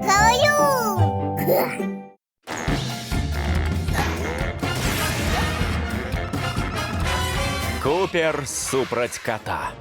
Каю! Купер супраць кота.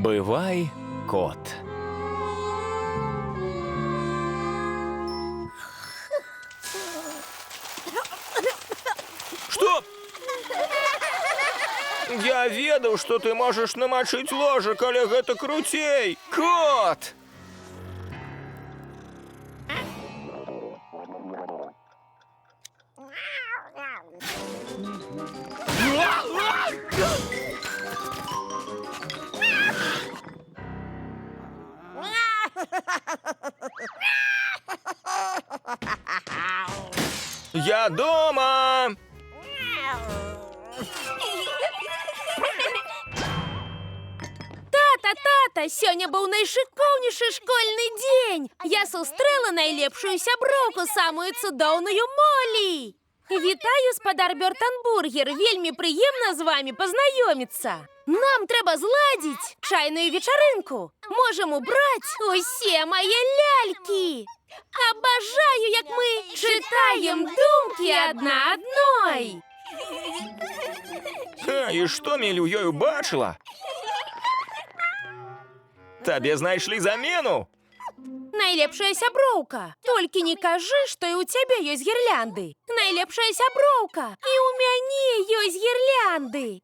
Бывай, кот. Што? Я ведаў, што ты можаш намачыць ложак, але гэта круцей. Кот! Я дома! Тата, сёння быў найшыкоўнейшы школьны дзень. Я сустрэла найлепшую сяброўку, самую цудоўную Молі. Вітаю, спадар Бёртанбургер. Вельмі прыемна з вамі пазнаёміцца. Нам трэба зладзіць чайную вечарынку. Можам убраць усе мае лялькі. Абажаю, як мы чытаем думкі адна адной. І што Мелі ў ёй убачыла? Табе знайшлі замену? Найлепшая сяброўка. Толькі не кажы, што і ў цябе ёсць гірлянды. Найлепшая сяброўка. І ў мяне ёсць гірлянды.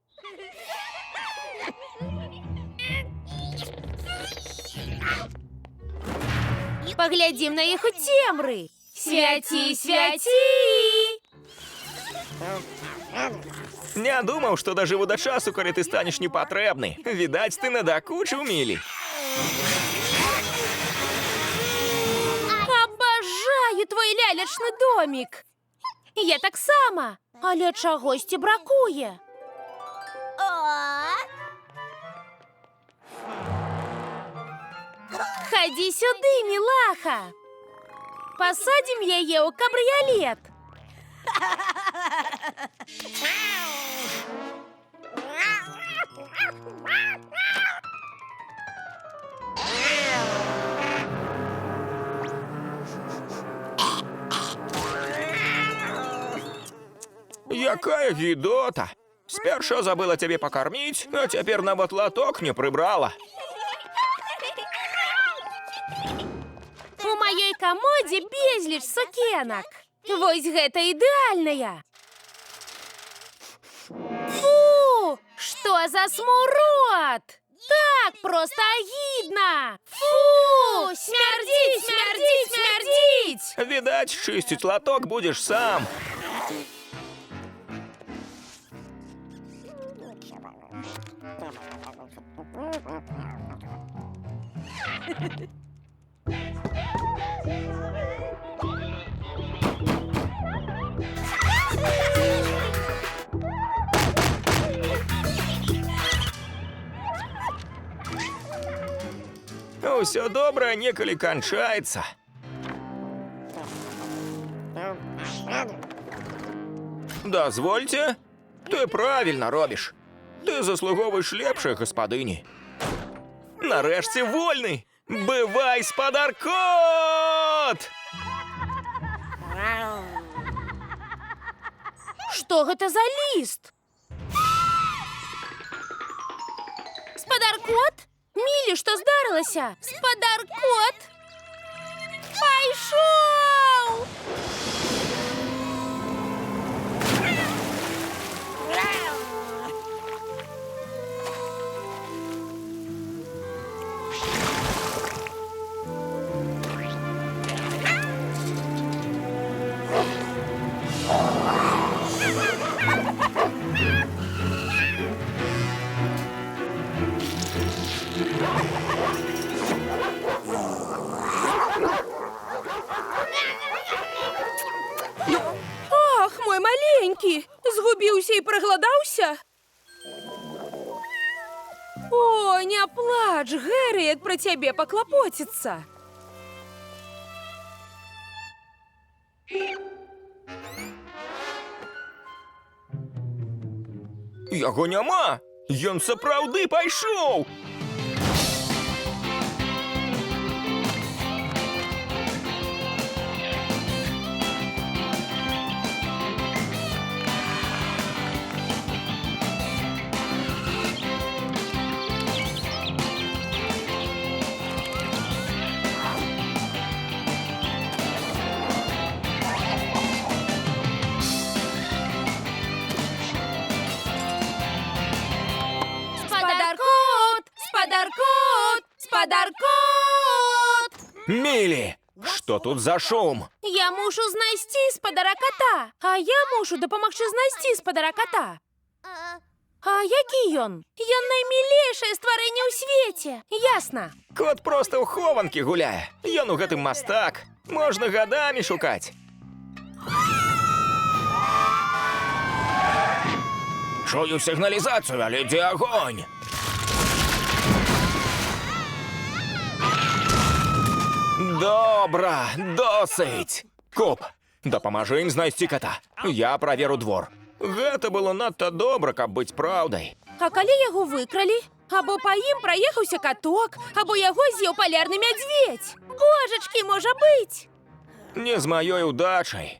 Паглядзім на іх у цемры. Свяці, свяці! Не думаў, што дажыву да часу, калі ты станеш непатрэбны. Відаць, ты надакучыў, Мелі. Абажаю твой лялечны домік. Я таксама, але чагосьці бракуе. Хадзі сюды, мілаха. Пасадзім яе ў кабрыялет. Якая гідота! Спярша забыла цябе пакарміць, а цяпер нават латок не прыбрала. У маёй камодзе безліч сукенак. Вось гэта ідэальная. Фу! Што за смурод! Так проста агідна! Фу! Смярдзіць, смярдзіць, смярдзіць! Відаць, чысціць латок будзеш сам. Усё добра некалі канчаецца. Дазвольце, ты правільна робіш. Ты заслуговаеш лепшай гаспадыні. Нарэшце вольны! Бывай, спадар кот! Што гэта за ліст? Спадар кот? Мілі, што здарылася? Спадар кот? Пайшоў! маленькі, згубіўся і прагладаўся? О, не плач, Гэрыет пра цябе паклапоціцца. Яго няма! Ён сапраўды пайшоў! Спадар-кот! Мілі, што тут за шум? Я мушу знайсці спадара кота, а я мушу дапамагчы знайсці спадара кота. А які ён? Ён наймілейшае стварэнне ў свеце. Ясна. Кот проста ў хованкі гуляе. Ён у гэтым мастак. Можна гадамі шукаць. Чую сігналізацыю, але дзе агонь? Добра, досыць. Куп, дапамажы ім знайсці кота. Я праверу двор. Гэта было надта добра, каб быць праўдай. А калі яго выкралі? Або па ім праехаўся каток, або яго з'еў палярны мядзведзь. Божачкі, можа быць. Не з маёй удачай.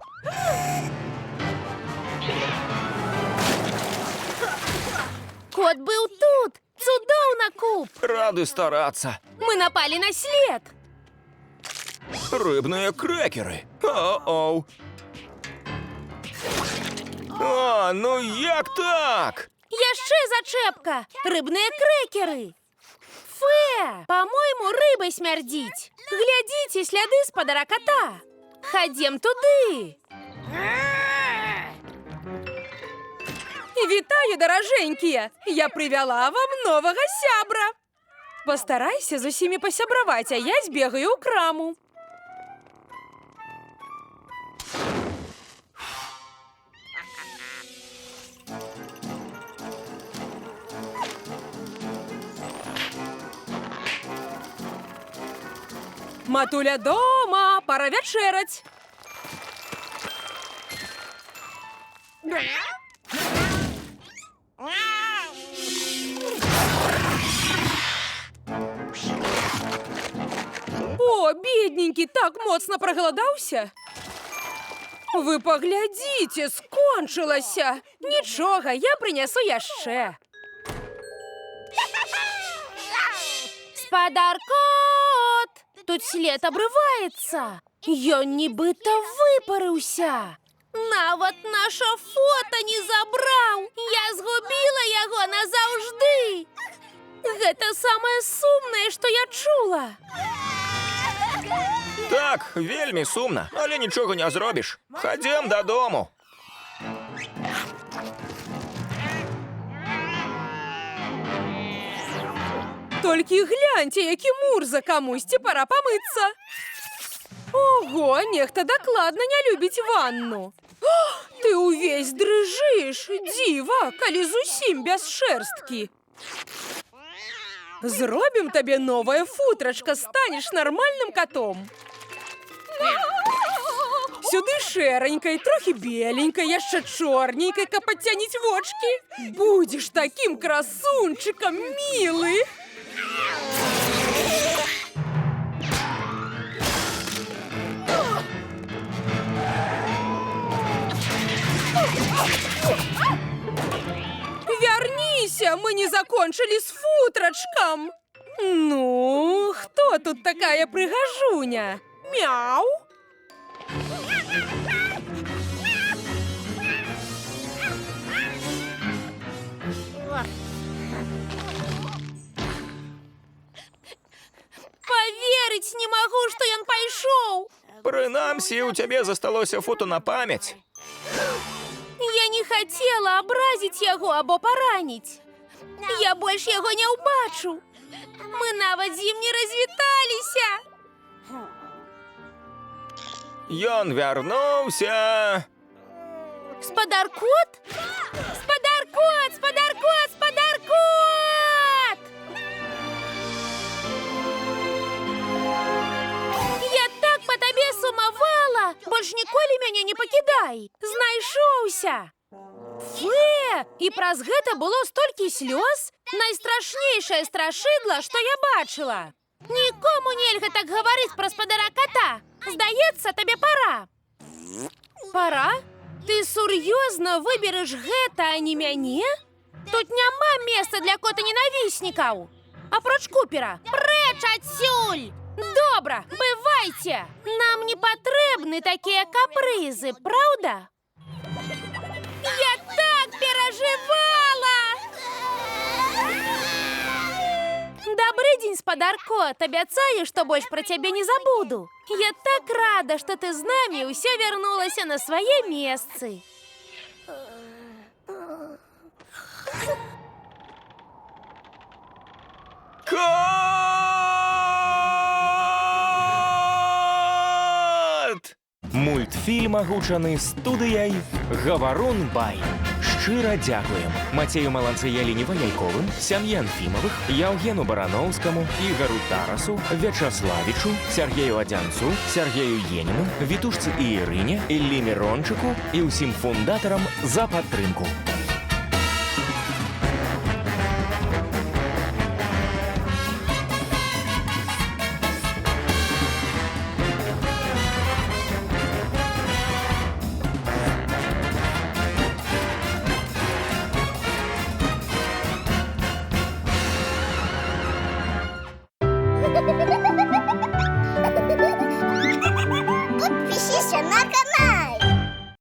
Кот быў тут. Цудоўна, Куп. Рады старацца. Мы напалі на след. Рыбныя крэкеры. Оу. А, ну як так? Яшчэ зачэпка. Рыбныя крэкеры. Фе, па-мойму, рыбай смярдзіць. Глядзіце, сляды спадара кота. Хадзем туды. Вітаю, даражэнькія! Я прывяла вам новага сябра. Пастарайся з усімі пасябраваць, а я збегаю ў краму. Матуля дома, пора вячэраць. О, бедненькі, так моцна прагаладаўся. Вы паглядзіце, скончылася. Нічога, я прынясу яшчэ. Спадар кот! Тут след абрываецца. Ён нібыта выпарыўся. Нават наша фота не забраў. Я згубіла яго назаўжды. Гэта самае сумнае, што я чула. Так, вельмі сумна, але нічога не зробіш. Хадзем дадому. Толькі гляньце, які мурза, камусьці пара памыцца. Ого, нехта дакладна не любіць ванну. О, ты ўвесь дрыжыш, дзіва, калі зусім без шэрсткі. Зробім табе новае футрачка, станеш нармальным котом. Сюды шэранькай, трохі беленькай, яшчэ чорненькай, каб падцяніць вочкі. Будзеш такім красунчыкам, мілы. Вярніся, мы не закончылі з футрачкам. Ну, хто тут такая прыгажуня? Мяу. Поверыць не магу, што ён пайшоў. Прынамсі, у цябе засталося фота на памяць. Я не хацела абразіць яго або параніць. Я больш яго не ўбачу. Мы нават з ім не развіталіся. Ён вярнуўся. Спадар-кот? Спадар-кот! Спадар-кот! Спадар-кот! Я так по табе сумавала! Больш ніколі мяне не пакідай! Знайшоўся! Фе! І праз гэта было столькі слёз! Найстрашнейшае страшыдла, што я бачыла! Нікому нельга так гаварыць пра спадара-кота! Здаецца, табе пара! Пара? Ты сур'ёзна выбераш гэта, а не мяне? Тут няма месца для кота-ненавіснікаў! Апроч Купера! Прэч адсюль! Добра, бывайце! Нам не патрэбны такія капрызы, праўда? Я так перажывала! Добры дзень, спадар-кот! Абяцаю, што больш пра цябе не забуду. Я так рада, што ты з намі ўсё вярнулася на свае месцы. Кот! Мультфільм агучаны студыяй «Гаварун Бай». Шчыра дзякуем Мацею Маланцыялі Неваяйковым, сям'і Анфімовых, Яўгену Бараноўскаму, Ігару Тарасу, Вячаславічу, Сергею Адзянцу, Сергею Еніну, Вітушцы і Ірыне, Іллі Мірончыку і ўсім фундатарам за падтрымку. Ha ha ha ha!